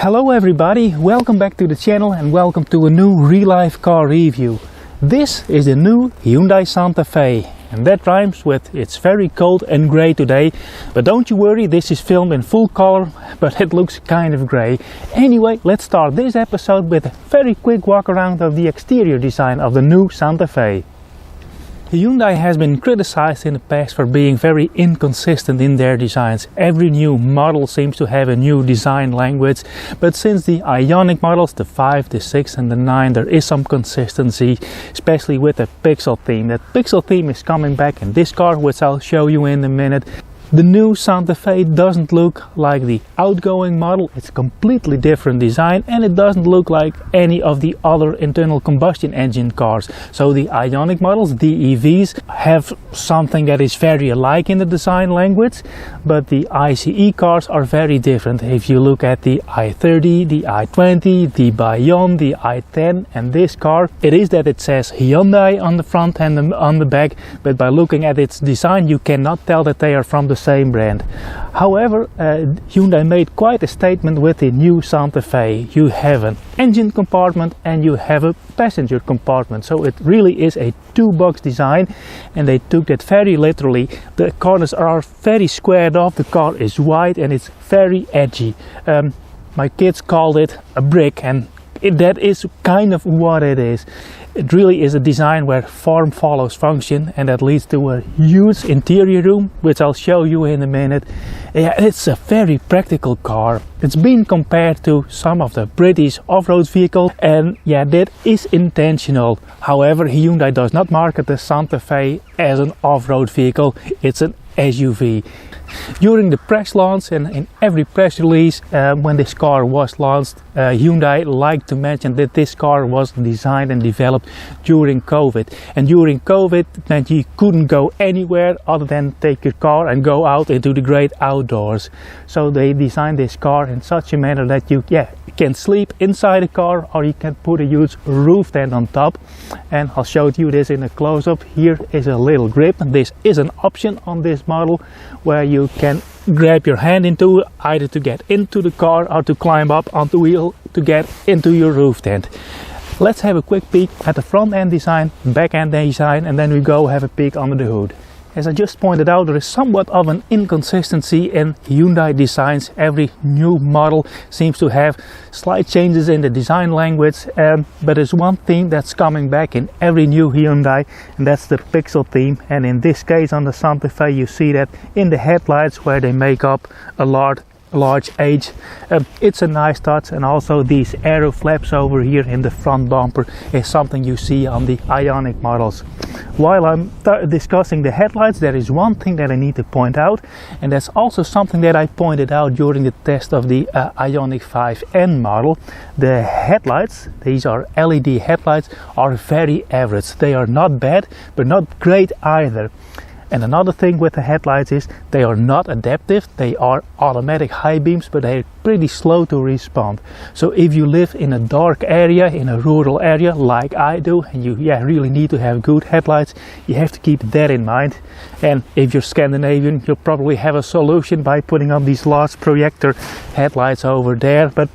Hello everybody, welcome back to the channel and welcome to a new real-life car review. This is the new Hyundai Santa Fe, and that rhymes with it's very cold and grey today. But don't you worry, this is filmed in full color, but it looks kind of grey. Anyway, let's start this episode with a very quick walk around of the exterior design of the new Santa Fe. Hyundai has been criticized in the past for being very inconsistent in their designs. Every new model seems to have a new design language, but since the Ioniq models, the 5, the 6 and the 9, there is some consistency, especially with the pixel theme. That pixel theme is coming back in this car, which I'll show you in a minute. The new Santa Fe doesn't look like the outgoing model, it's a completely different design, and it doesn't look like any of the other internal combustion engine cars. So the Ioniq models, the EVs, have something that is very alike in the design language, but the ICE cars are very different. If you look at the i30, the i20, the Bayon, the i10 and this car, it is that it says Hyundai on the front and on the back, but by looking at its design you cannot tell that they are from the same brand. However, Hyundai made quite a statement with the new Santa Fe. You have an engine compartment and you have a passenger compartment, so it really is a two-box design, and they took that very literally. The corners are very squared off, the car is wide and it's very edgy. My kids called it a brick, and that is kind of what it is. It really is a design where form follows function, and that leads to a huge interior room, which I'll show you in a minute. Yeah, it's a very practical car. It's been compared to some of the British off-road vehicles, and yeah, that is intentional. However, Hyundai does not market the Santa Fe as an off-road vehicle, it's an SUV. During the press launch and in every press release when this car was launched, Hyundai liked to mention that this car was designed and developed during COVID. And during COVID it meant you couldn't go anywhere other than take your car and go out into the great outdoors. So they designed this car in such a manner that you can sleep inside the car, or you can put a huge roof tent on top. And I'll show you this in a close-up. Here is a little grip, and this is an option on this model where you can grab your hand into either to get into the car or to climb up on the wheel to get into your roof tent. Let's have a quick peek at the front end design, back end design, and then we go have a peek under the hood. As I just pointed out, there is somewhat of an inconsistency in Hyundai designs. Every new model seems to have slight changes in the design language, but there's one theme that's coming back in every new Hyundai, and that's the pixel theme. And in this case on the Santa Fe you see that in the headlights where they make up a large edge. It's a nice touch, and also these aero flaps over here in the front bumper is something you see on the Ioniq models. While I'm discussing the headlights, there is one thing that I need to point out, and that's also something that I pointed out during the test of the Ioniq 5N model. The headlights, these are LED headlights, are very average. They are not bad, but not great either. And another thing with the headlights is they are not adaptive. They are automatic high beams, but they're pretty slow to respond. So if you live in a dark area, in a rural area like I do, and you really need to have good headlights, you have to keep that in mind. And if you're Scandinavian, you'll probably have a solution by putting up these large projector headlights over there, but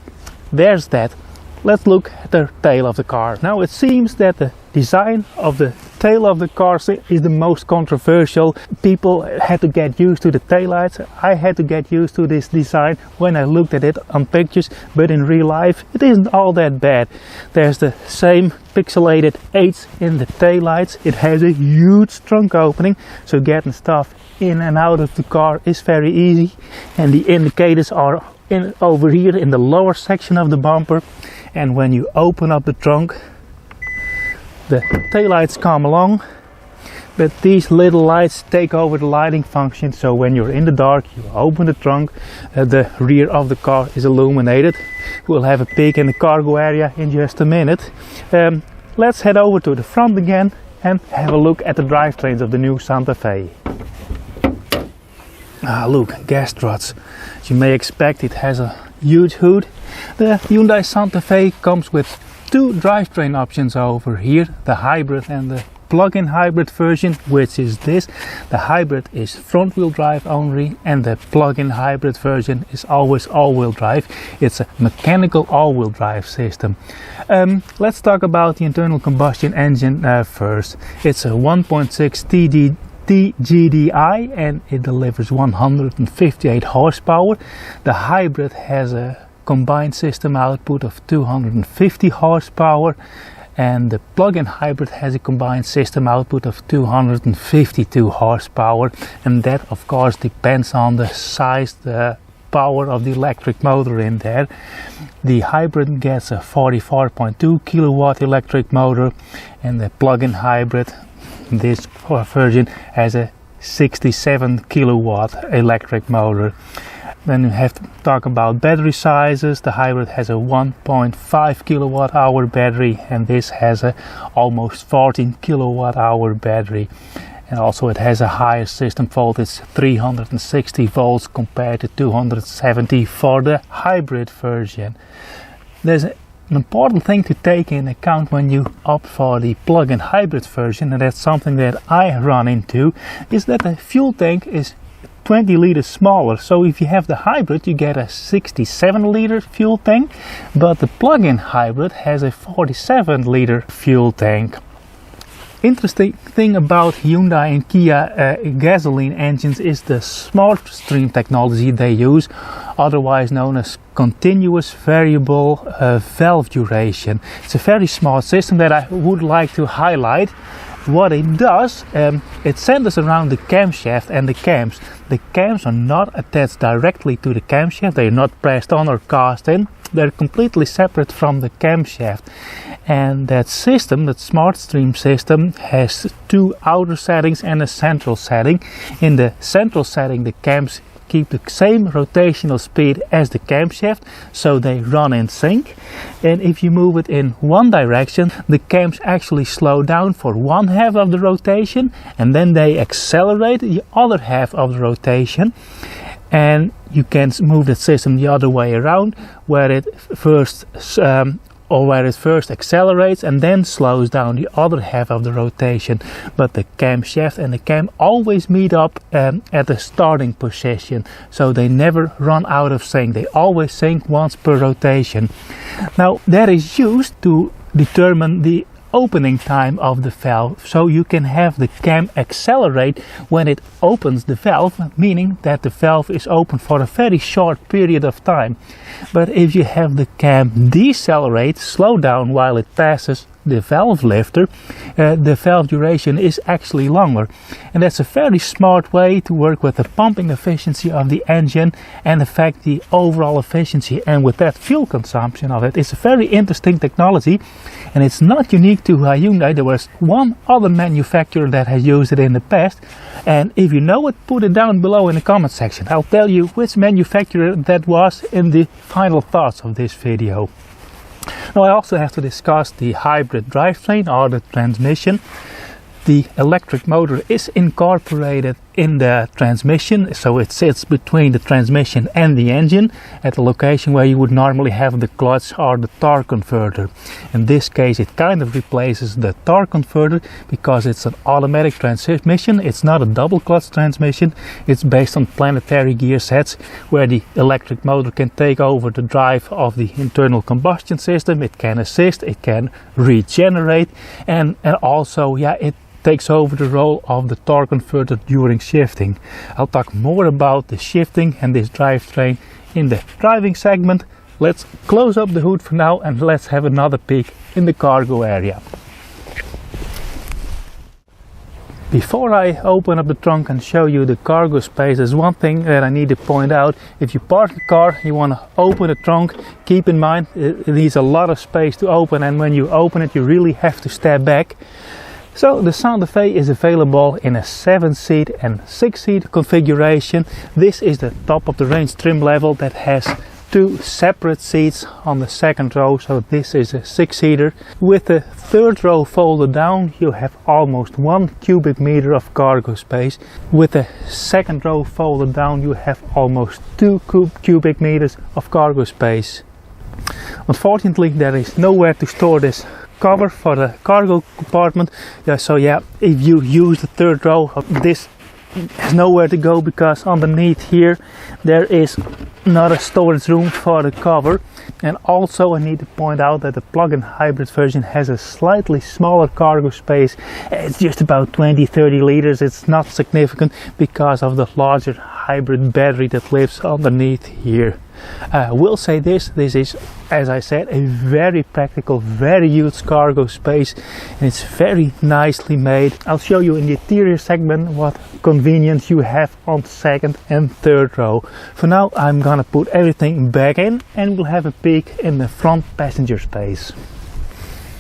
there's that. Let's look at the tail of the car. Now it seems that the design of the tail of the car is the most controversial. People had to get used to the taillights. I had to get used to this design when I looked at it on pictures, but in real life it isn't all that bad. There's the same pixelated H in the taillights. It has a huge trunk opening, so getting stuff in and out of the car is very easy. And the indicators are over here in the lower section of the bumper. And when you open up the trunk, the taillights come along, but these little lights take over the lighting function. So when you're in the dark, you open the trunk, the rear of the car is illuminated. We'll have a peek in the cargo area in just a minute. Let's head over to the front again and have a look at the drivetrains of the new Santa Fe. Look, gas struts. As you may expect, it has a huge hood. The Hyundai Santa Fe comes with two drivetrain options over here, the hybrid and the plug-in hybrid version, which is this. The hybrid is front-wheel drive only, and the plug-in hybrid version is always all-wheel drive. It's a mechanical all-wheel drive system. Let's talk about the internal combustion engine first. It's a 1.6 TGDI and it delivers 158 horsepower. The hybrid has a combined system output of 250 horsepower, and the plug-in hybrid has a combined system output of 252 horsepower, and that of course depends on the size, the power of the electric motor in there. The hybrid gets a 44.2 kilowatt electric motor, and the plug-in hybrid, this version, has a 67 kilowatt electric motor. Then you have to talk about battery sizes. The hybrid has a 1.5 kilowatt hour battery, and this has a almost 14 kilowatt hour battery. And also it has a higher system voltage, 360 volts compared to 270 for the hybrid version. There's an important thing to take in account when you opt for the plug-in hybrid version, and that's something that I run into, is that the fuel tank is 20 liters smaller. So if you have the hybrid, you get a 67 liter fuel tank, but the plug-in hybrid has a 47 liter fuel tank. Interesting thing about Hyundai and Kia gasoline engines is the Smartstream technology they use, otherwise known as continuous variable valve duration. It's a very smart system that I would like to highlight. What it does, it centers around the camshaft and the cams. The cams are not attached directly to the camshaft, they are not pressed on or cast in. They're completely separate from the camshaft. And that system, that Smartstream system, has two outer settings and a central setting. In the central setting, the cams keep the same rotational speed as the camshaft, so they run in sync. And if you move it in one direction, the cams actually slow down for one half of the rotation, and then they accelerate the other half of the rotation. And you can move the system the other way around, where it first accelerates and then slows down the other half of the rotation. But the camshaft and the cam always meet up at the starting position, so they never run out of sync. They always sync once per rotation. Now that is used to determine the opening time of the valve, so you can have the cam accelerate when it opens the valve, meaning that the valve is open for a very short period of time. But if you have the cam decelerate, slow down while it passes the valve lifter, the valve duration is actually longer. And that's a very smart way to work with the pumping efficiency of the engine and affect the overall efficiency, and with that fuel consumption of it. It's a very interesting technology, and it's not unique to Hyundai. There was one other manufacturer that has used it in the past, and if you know it, put it down below in the comment section. I'll tell you which manufacturer that was in the final thoughts of this video. Now I also have to discuss the hybrid drivetrain or the transmission. The electric motor is incorporated in the transmission, so it sits between the transmission and the engine at the location where you would normally have the clutch or the torque converter. In this case it kind of replaces the torque converter because it's an automatic transmission. It's not a double clutch transmission. It's based on planetary gear sets where the electric motor can take over the drive of the internal combustion system. It can assist, it can regenerate, and also it takes over the role of the torque converter during shifting. I'll talk more about the shifting and this drivetrain in the driving segment. Let's close up the hood for now and let's have another peek in the cargo area. Before I open up the trunk and show you the cargo space, there's one thing that I need to point out. If you park the car, you want to open the trunk, keep in mind it needs a lot of space to open, and when you open it you really have to step back. So the Santa Fe is available in a 7-seat and 6-seat configuration. This is the top of the range trim level that has two separate seats on the second row, so this is a 6-seater. With the third row folded down you have almost 1 cubic meter of cargo space. With the second row folded down you have almost 2 cubic meters of cargo space. Unfortunately there is nowhere to store this cover for the cargo compartment. Yeah, so yeah, if you use the third row, this has nowhere to go, because underneath here there is not a storage room for the cover. And also I need to point out that the plug-in hybrid version has a slightly smaller cargo space. It's just about 20-30 liters. It's not significant because of the larger hybrid battery that lives underneath here. I will say this is, as I said, a very practical, very huge cargo space, and it's very nicely made. I'll show you in the interior segment what convenience you have on second and third row. For now I'm gonna put everything back in and we'll have a peek in the front passenger space.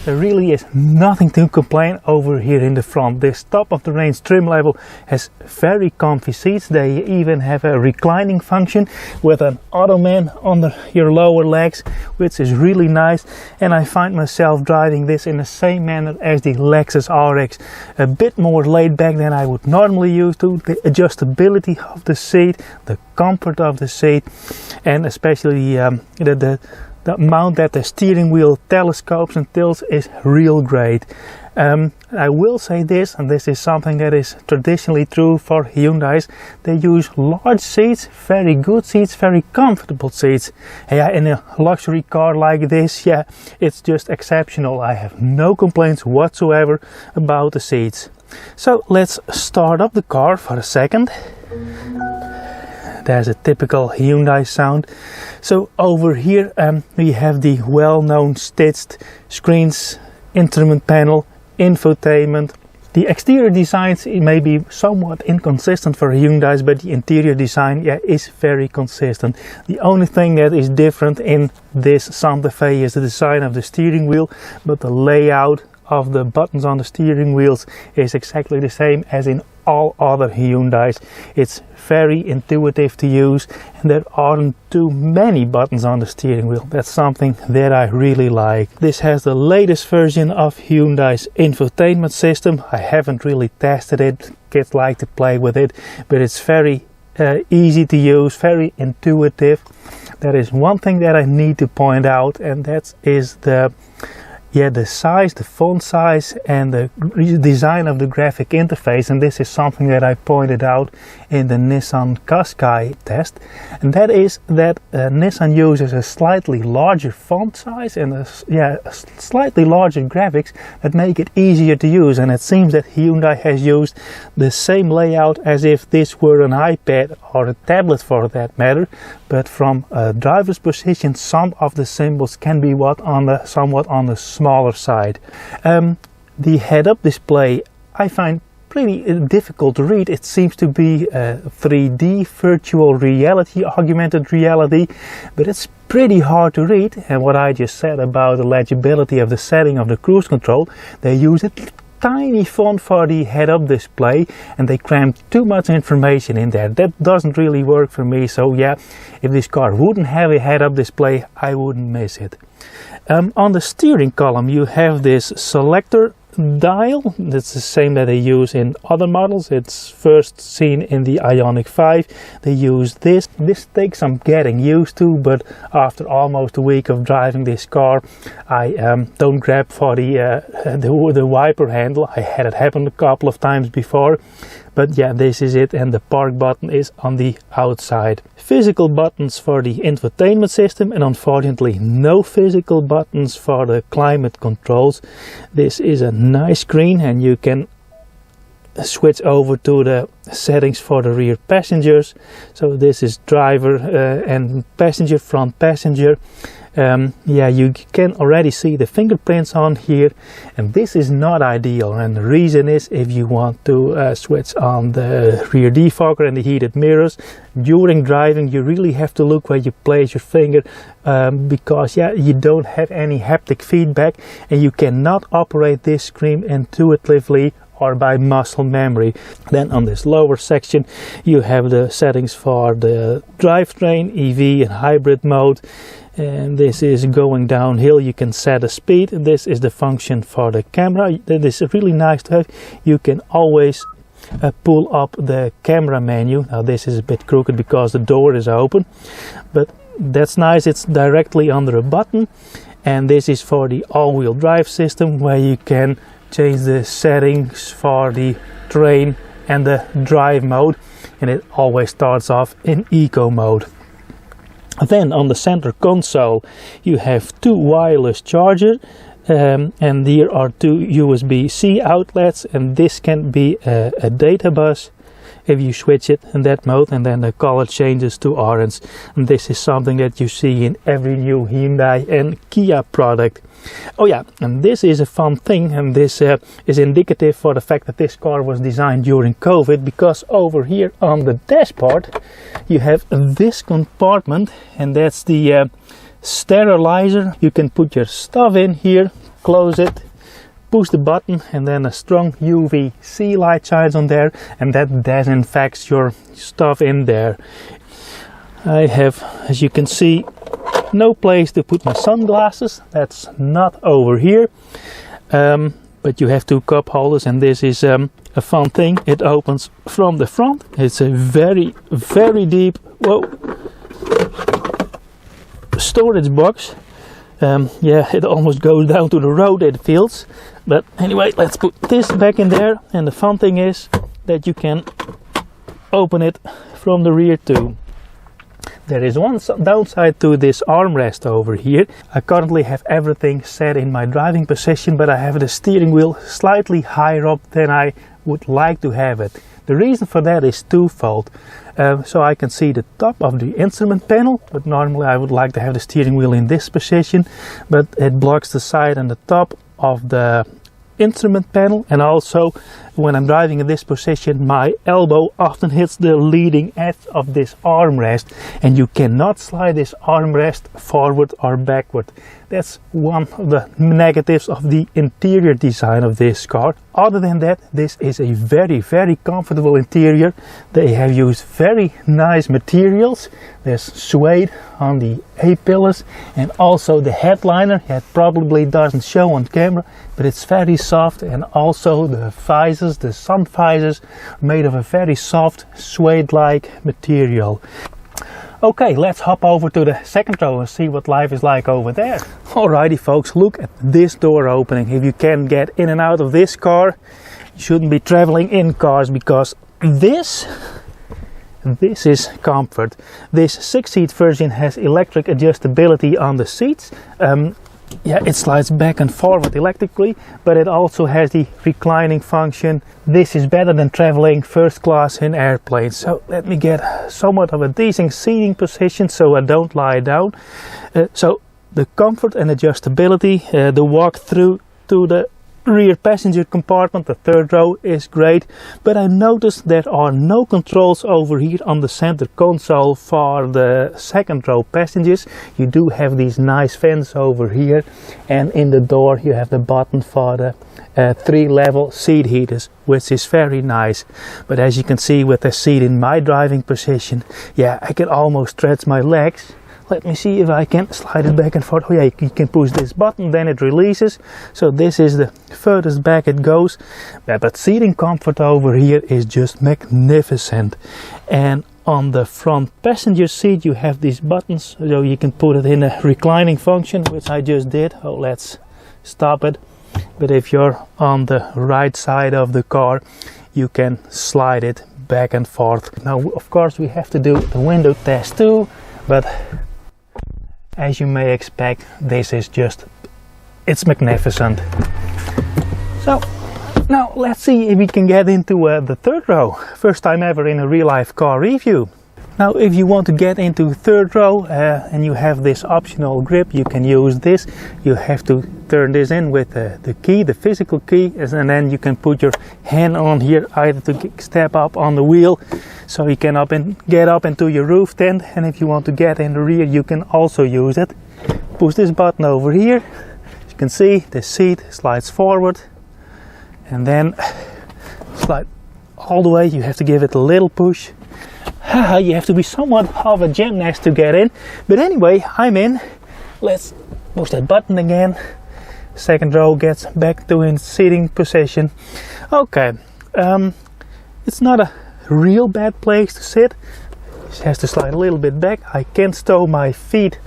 There really is nothing to complain over here in the front. This top of the range trim level has very comfy seats. They even have a reclining function with an ottoman under your lower legs, which is really nice. And I find myself driving this in the same manner as the Lexus RX. A bit more laid back than I would normally use to. The adjustability of the seat, the comfort of the seat, and especially the mount that the steering wheel telescopes and tilts is real great. I will say this, and this is something that is traditionally true for Hyundais, they use large seats, very good seats, very comfortable seats. Yeah, in a luxury car like this, yeah, it's just exceptional. I have no complaints whatsoever about the seats. So let's start up the car for a second. There's a typical Hyundai sound. So over here we have the well-known stitched screens, instrument panel, infotainment. The exterior designs may be somewhat inconsistent for Hyundais, but the interior design, yeah, is very consistent. The only thing that is different in this Santa Fe is the design of the steering wheel, but the layout of the buttons on the steering wheels is exactly the same as in all other Hyundais. It's very intuitive to use, and there aren't too many buttons on the steering wheel. That's something that I really like. This has the latest version of Hyundai's infotainment system. I haven't really tested it. Kids like to play with it, but it's very easy to use, very intuitive. There is one thing that I need to point out, and that is the size, the font size, and the design of the graphic interface. And this is something that I pointed out in the Nissan Qashqai test, and that is that Nissan uses a slightly larger font size and a slightly larger graphics that make it easier to use. And it seems that Hyundai has used the same layout as if this were an iPad or a tablet for that matter, but from a driver's position some of the symbols can be somewhat on the smaller side. The head-up display I find pretty difficult to read. It seems to be 3D virtual reality, augmented reality, but it's pretty hard to read. And what I just said about the legibility of the setting of the cruise control, they use a tiny font for the head-up display and they crammed too much information in there. That doesn't really work for me. So yeah, if this car wouldn't have a head-up display, I wouldn't miss it. On the steering column you have this selector dial. That's the same that they use in other models. It's first seen in the Ioniq 5. They use this. This takes some getting used to, but after almost a week of driving this car, I don't grab for the wiper handle. I had it happen a couple of times before. But yeah, this is it, and the park button is on the outside. Physical buttons for the infotainment system, and unfortunately no physical buttons for the climate controls. This is a nice screen, and you can switch over to the settings for the rear passengers. So this is driver and passenger, front passenger. Yeah, you can already see the fingerprints on here, and this is not ideal. And the reason is, if you want to switch on the rear defogger and the heated mirrors during driving, you really have to look where you place your finger, because yeah, you don't have any haptic feedback, and you cannot operate this screen intuitively or by muscle memory. Then on this lower section you have the settings for the drivetrain, EV and hybrid mode. And this is going downhill. You can set a speed. This is the function for the camera. That is really nice to have. You can always pull up the camera menu. Now this is a bit crooked because the door is open, but that's nice. It's directly under a button. and this is for the all-wheel drive system, where you can change the settings for the train and the drive mode, and it always starts off in eco mode. Then on the center console you have two wireless chargers, and there are two USB-C outlets, and this can be a data bus if you switch it in that mode, and then the color changes to orange. And this is something that you see in every new Hyundai and Kia product. Oh yeah, and this is a fun thing, and this is indicative for the fact that this car was designed during COVID, because over here on the dashboard you have this compartment, and that's the sterilizer. You can put your stuff in here, close it, push the button, and then a strong UV-C light shines on there, and that disinfects your stuff in there. I have, as you can see, no place to put my sunglasses. That's not over here, but you have two cup holders, and this is a fun thing. It opens from the front. It's a very deep storage box. Yeah, it almost goes down to the road, it feels. But anyway, let's put this back in there, and the fun thing is that you can open it from the rear too. There is one downside to this armrest over here. I currently have everything set in my driving position, but I have the steering wheel slightly higher up than I would like to have it. The reason for that is twofold. So I can see the top of the instrument panel, but normally I would like to have the steering wheel in this position, but it blocks the side and the top of the instrument panel, and also when I'm driving in this position my elbow often hits the leading edge of this armrest, and you cannot slide this armrest forward or backward. That's one of the negatives of the interior design of this car. Other than that, this is a very comfortable interior. They have used very nice materials. There's suede on the A-pillars, and also the headliner. It probably doesn't show on camera, but it's very soft, and also the visors, the sun visors, made of a very soft suede-like material. Okay, let's hop over to the second row and see what life is like over there. Alrighty folks, look at this door opening. If you can get in and out of this car, you shouldn't be traveling in cars, because this is comfort. This 6-seat version has electric adjustability on the seats. Yeah, it slides back and forward electrically, but it also has the reclining function. This is better than traveling first class in airplanes. So let me get somewhat of a decent seating position so I don't lie down. So the comfort and adjustability, the walk through to the rear passenger compartment, the third row, is great, but I noticed there are no controls over here on the center console for the second row passengers. You do have these nice vents over here, and in the door you have the button for the 3-level seat heaters, which is very nice. But as you can see with the seat in my driving position, yeah, I can almost stretch my legs. Let me see if I can slide it back and forth. Oh yeah, you can push this button, then it releases. So this is the furthest back it goes. But seating comfort over here is just magnificent. And on the front passenger seat you have these buttons, so you can put it in a reclining function, which I just did. Oh, let's stop it. But if you're on the right side of the car, you can slide it back and forth. Now, of course, we have to do the window test too, but as you may expect, this is just, it's magnificent. So now let's see if we can get into the third row. First time ever in a real life car review. Now if you want to get into third row and you have this optional grip, you can use this. You have to turn this in with the key, the physical key, and then you can put your hand on here either to step up on the wheel so you can get up into your roof tent, and if you want to get in the rear you can also use it. Push this button over here. As you can see, the seat slides forward and then slide all the way. You have to give it a little push. You have to be somewhat of a gymnast to get in, but anyway, I'm in. Let's push that button again. Second row gets back to its seating position. Okay, it's not a real bad place to sit. It has to slide a little bit back. I can stow my feet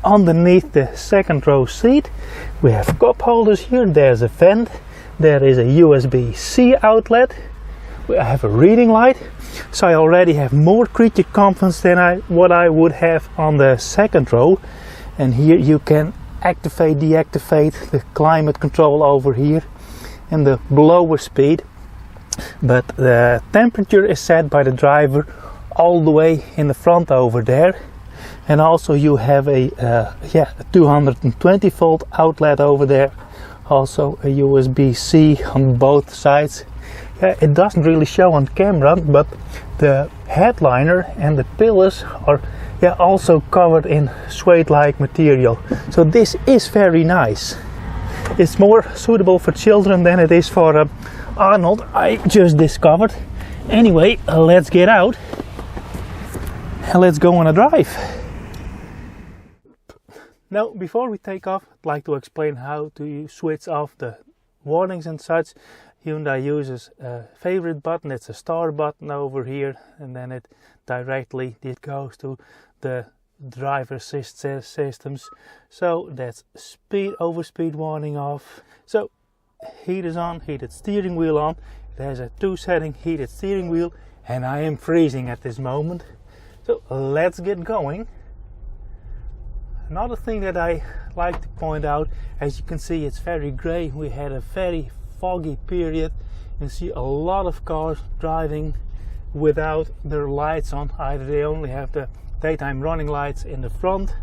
underneath the second row seat. We have cup holders here, there's a vent, there is a USB-C outlet. We have a reading light, so I already have more creature comforts than what I would have on the second row. And here you can activate, deactivate the climate control over here and the blower speed. But the temperature is set by the driver all the way in the front over there. And also you have a 220 volt outlet over there. Also a USB-C on both sides. It doesn't really show on camera, but the headliner and the pillars are also covered in suede-like material. So this is very nice. It's more suitable for children than it is for Arnold, I just discovered. Anyway, let's get out and let's go on a drive. Now, before we take off, I'd like to explain how to switch off the warnings and such. Hyundai uses a favorite button, it's a star button over here, and then it directly goes to the driver assist systems. So that's speed, overspeed warning off. So heat is on, heated steering wheel on. There's a 2-setting heated steering wheel, and I am freezing at this moment. So let's get going. Another thing that I like to point out, as you can see, it's very grey. We had a very foggy period. You see a lot of cars driving without their lights on. Either they only have the daytime running lights in the front,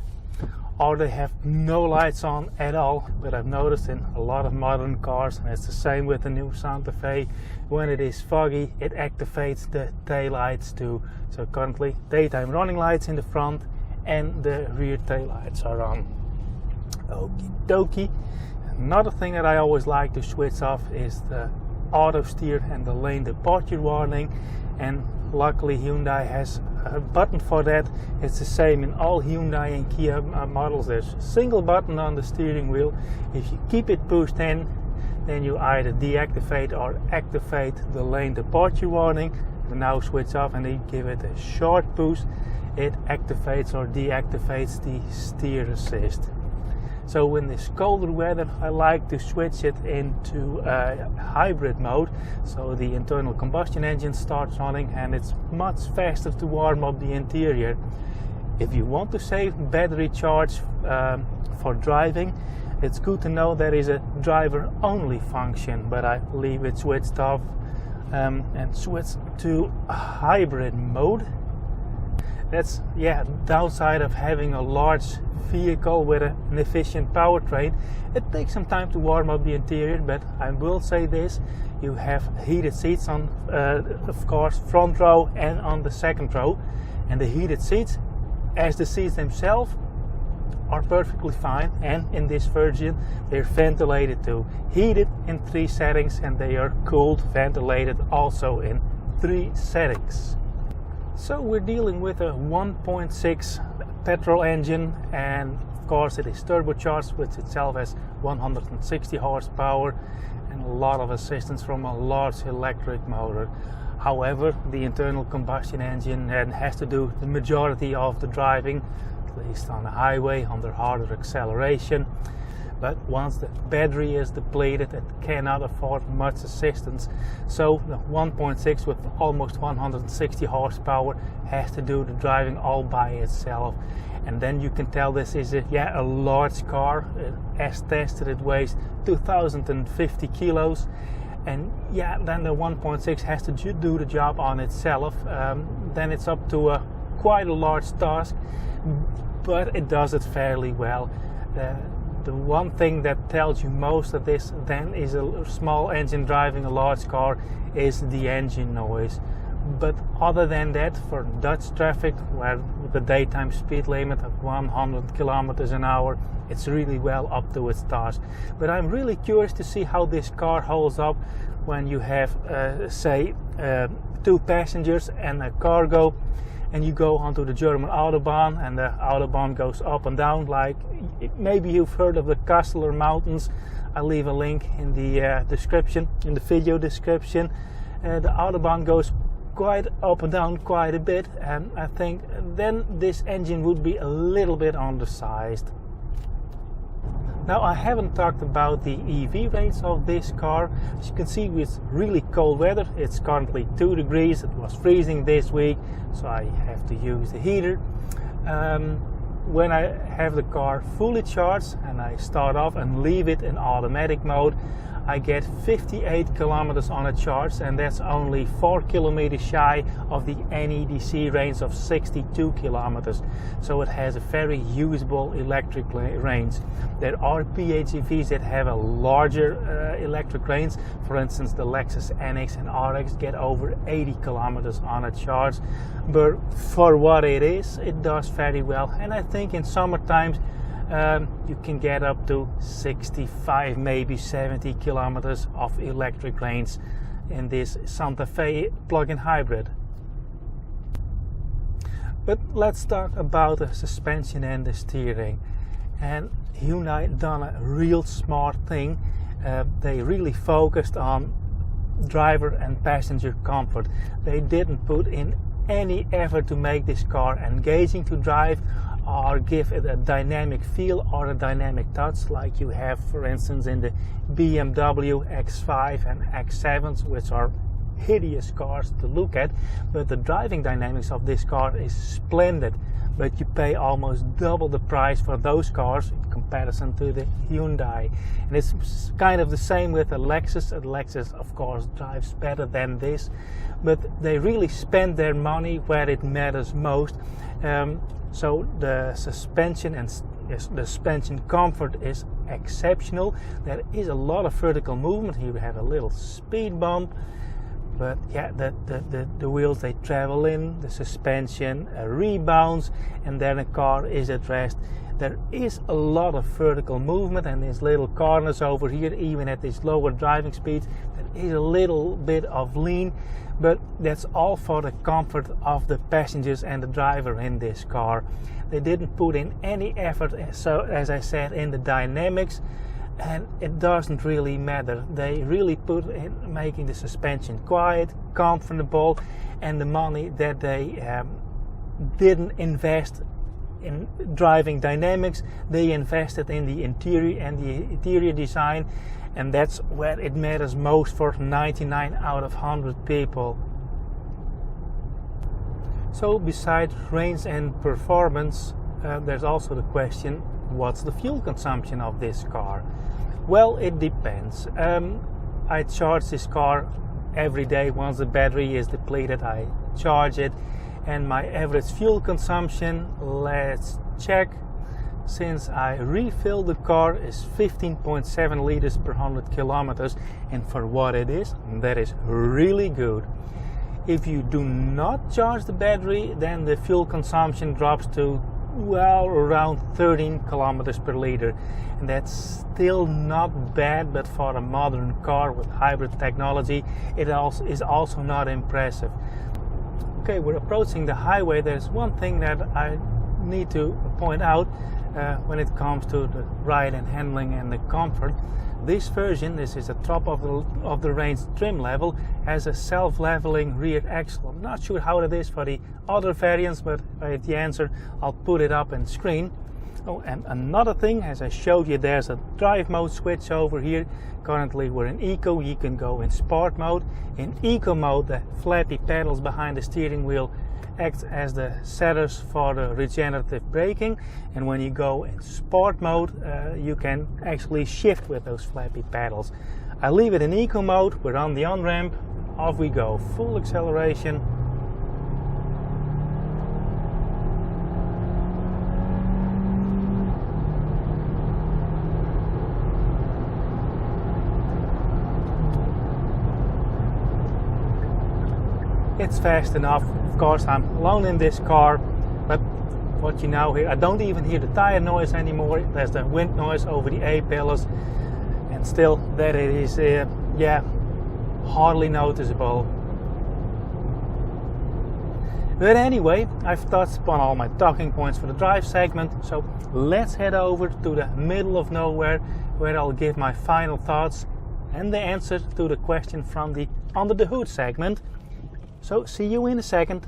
or they have no lights on at all. But I've noticed in a lot of modern cars, and it's the same with the new Santa Fe, when it is foggy it activates the taillights too. So currently daytime running lights in the front and the rear taillights are on. Okie dokie. Another thing that I always like to switch off is the auto steer and the lane departure warning, and luckily Hyundai has a button for that. It's the same in all Hyundai and Kia models. There's a single button on the steering wheel. If you keep it pushed in, then you either deactivate or activate the lane departure warning. You now switch off and you give it a short push, it activates or deactivates the steer assist. So in this colder weather, I like to switch it into hybrid mode. So the internal combustion engine starts running and it's much faster to warm up the interior. If you want to save battery charge for driving, it's good to know there is a driver only function, but I leave it switched off and switch to hybrid mode. That's downside of having a large vehicle with an efficient powertrain. It takes some time to warm up the interior, but I will say this: you have heated seats on, of course, front row and on the second row, and the heated seats, as the seats themselves, are perfectly fine. And in this version, they're ventilated too, heated in 3 settings, and they are cooled, ventilated also in 3 settings. So we're dealing with a 1.6 petrol engine, and of course it is turbocharged, which itself has 160 horsepower and a lot of assistance from a large electric motor. However, the internal combustion engine has to do the majority of the driving, at least on the highway, under harder acceleration. But once the battery is depleted, it cannot afford much assistance. So the 1.6 with almost 160 horsepower has to do the driving all by itself. And then you can tell this is a large car. As tested, it weighs 2,050 kilos. And then the 1.6 has to do the job on itself. Then it's up to quite a large task, but it does it fairly well. The one thing that tells you most of this then is a small engine driving a large car is the engine noise. But other than that, for Dutch traffic, where the daytime speed limit of 100 kilometers an hour, it's really well up to its task. But I'm really curious to see how this car holds up when you have, say, 2 passengers and a cargo, and you go onto the German Autobahn, and the Autobahn goes up and down. Like maybe you've heard of the Kasseler Mountains. I'll leave a link in the description, in the video description. The Autobahn goes quite up and down quite a bit, and I think then this engine would be a little bit undersized. Now, I haven't talked about the EV range of this car. As you can see, with really cold weather, it's currently 2 degrees. It was freezing this week, so I have to use the heater. When I have the car fully charged and I start off and leave it in automatic mode, I get 58 kilometers on a charge, and that's only 4 kilometers shy of the NEDC range of 62 kilometers. So it has a very usable electric range. There are PHEVs that have a larger electric range. For instance, the Lexus NX and RX get over 80 kilometers on a charge. But for what it is, it does very well. And I think in summer times, you can get up to 65, maybe 70 kilometers of electric range in this Santa Fe plug-in hybrid. But let's talk about the suspension and the steering. And Hyundai done a real smart thing. They really focused on driver and passenger comfort. They didn't put in any effort to make this car engaging to drive or give it a dynamic feel or a dynamic touch like you have, for instance, in the BMW X5 and X7s, which are hideous cars to look at. But the driving dynamics of this car is splendid, but you pay almost double the price for those cars in comparison to the Hyundai. And it's kind of the same with the Lexus. The Lexus, of course, drives better than this, but they really spend their money where it matters most. So the suspension and the suspension comfort is exceptional. There is a lot of vertical movement. Here we have a little speed bump, but yeah, the wheels, they travel in, the suspension rebounds, and then the car is at rest. There is a lot of vertical movement, and these little corners over here, even at this lower driving speeds, there is a little bit of lean, but that's all for the comfort of the passengers and the driver in this car. They didn't put in any effort, so as I said, in the dynamics, and it doesn't really matter. They really put in making the suspension quiet, comfortable, and the money that they didn't invest in driving dynamics, they invested in the interior and the interior design, and that's where it matters most for 99 out of 100 people. So besides range and performance, there's also the question, what's the fuel consumption of this car? Well, it depends. I charge this car every day. Once the battery is depleted, I charge it, and my average fuel consumption, let's check, since I refilled the car, is 15.7 liters per 100 kilometers, and for what it is, that is really good. If you do not charge the battery, then the fuel consumption drops to, well, around 13 kilometers per liter, and that's still not bad, but for a modern car with hybrid technology, it is also not impressive. Okay, we're approaching the highway. There's one thing that I need to point out when it comes to the ride and handling and the comfort. This version, this is the top of the range trim level, has a self-leveling rear axle. I'm not sure how it is for the other variants, but if I have the answer, I'll put it up on screen. Oh, and another thing, as I showed you, there's a drive mode switch over here. Currently we're in Eco, you can go in Sport mode. In Eco mode, the flappy pedals behind the steering wheel act as the setters for the regenerative braking, and when you go in Sport mode, you can actually shift with those flappy pedals. I leave it in Eco mode, we're on the on-ramp, off we go, full acceleration. It's fast enough. Of course, I'm alone in this car, but what you now hear, I don't even hear the tire noise anymore. There's the wind noise over the A-pillars, and still that it is, yeah, hardly noticeable. But anyway, I've touched upon all my talking points for the drive segment, so let's head over to the middle of nowhere, where I'll give my final thoughts and the answer to the question from the Under the Hood segment. So see you in a second.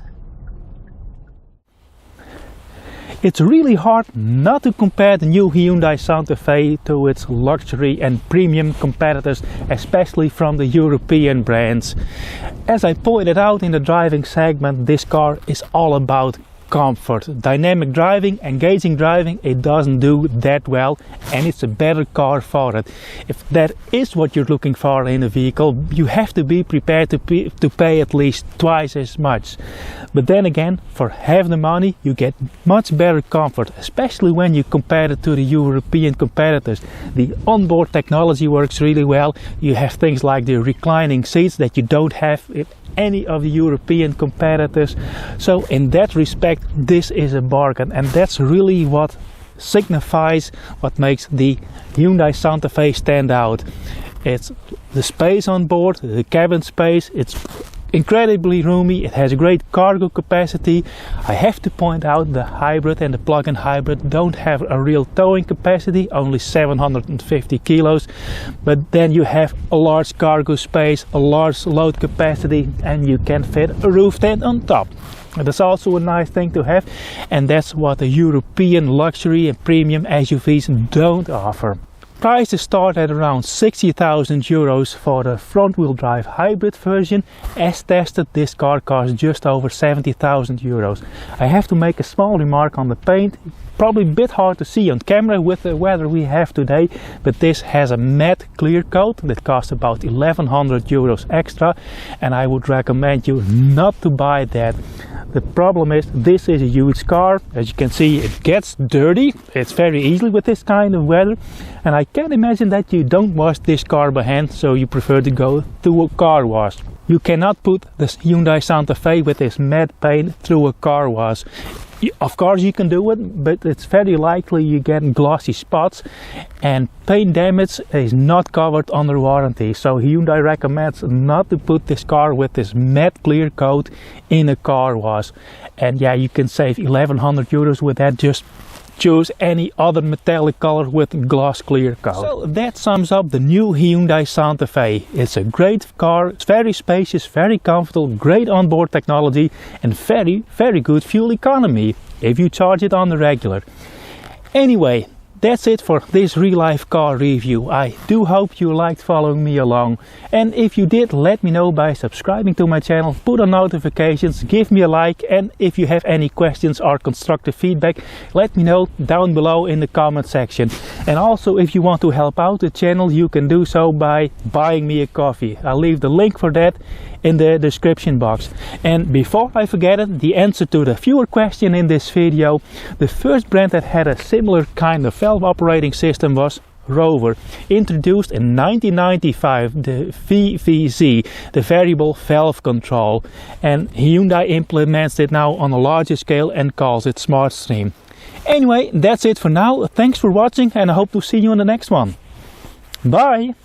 It's really hard not to compare the new Hyundai Santa Fe to its luxury and premium competitors, especially from the European brands. As I pointed out in the driving segment, this car is all about comfort. Dynamic driving, engaging driving, it doesn't do that well, and it's a better car for it. If that is what you're looking for in a vehicle, you have to be prepared to pay at least twice as much. But then again, for half the money you get much better comfort, especially when you compare it to the European competitors. The onboard technology works really well. You have things like the reclining seats that you don't have in any of the European competitors. So in that respect, this is a bargain, and that's really what signifies what makes the Hyundai Santa Fe stand out. It's the space on board, the cabin space. It's incredibly roomy, it has great cargo capacity. I have to point out the hybrid and the plug-in hybrid don't have a real towing capacity, only 750 kilos, but then you have a large cargo space, a large load capacity, and you can fit a roof tent on top. That's also a nice thing to have, and that's what the European luxury and premium SUVs don't offer. Prices start at around 60,000 euros for the front-wheel drive hybrid version. As tested, this car costs just over 70,000 euros. I have to make a small remark on the paint. Probably a bit hard to see on camera with the weather we have today, but this has a matte clear coat that costs about 1100 euros extra, and I would recommend you not to buy that. The problem is, this is a huge car. As you can see, it gets dirty. It's very easily with this kind of weather, and I can imagine that you don't wash this car by hand, so you prefer to go to a car wash. You cannot put this Hyundai Santa Fe with this matte paint through a car wash. Of course you can do it, but it's very likely you get glossy spots, and paint damage is not covered under warranty. So Hyundai recommends not to put this car with this matte clear coat in a car wash. And yeah, you can save 1100 euros with that. Just choose any other metallic color with gloss clear coat. So that sums up the new Hyundai Santa Fe. It's a great car, it's very spacious, very comfortable, great onboard technology, and very good fuel economy if you charge it on the regular. Anyway, that's it for this real-life car review. I do hope you liked following me along, and if you did, let me know by subscribing to my channel, put on notifications, give me a like, and if you have any questions or constructive feedback, let me know down below in the comment section. And also, if you want to help out the channel, you can do so by buying me a coffee. I'll leave the link for that in the description box. And before I forget it, the answer to the viewer question in this video: the first brand that had a similar kind of valve operating system was Rover, introduced in 1995, the VVZ, the variable valve control, and Hyundai implements it now on a larger scale and calls it Smartstream. Anyway, that's it for now. Thanks for watching, and I hope to see you in the next one. Bye!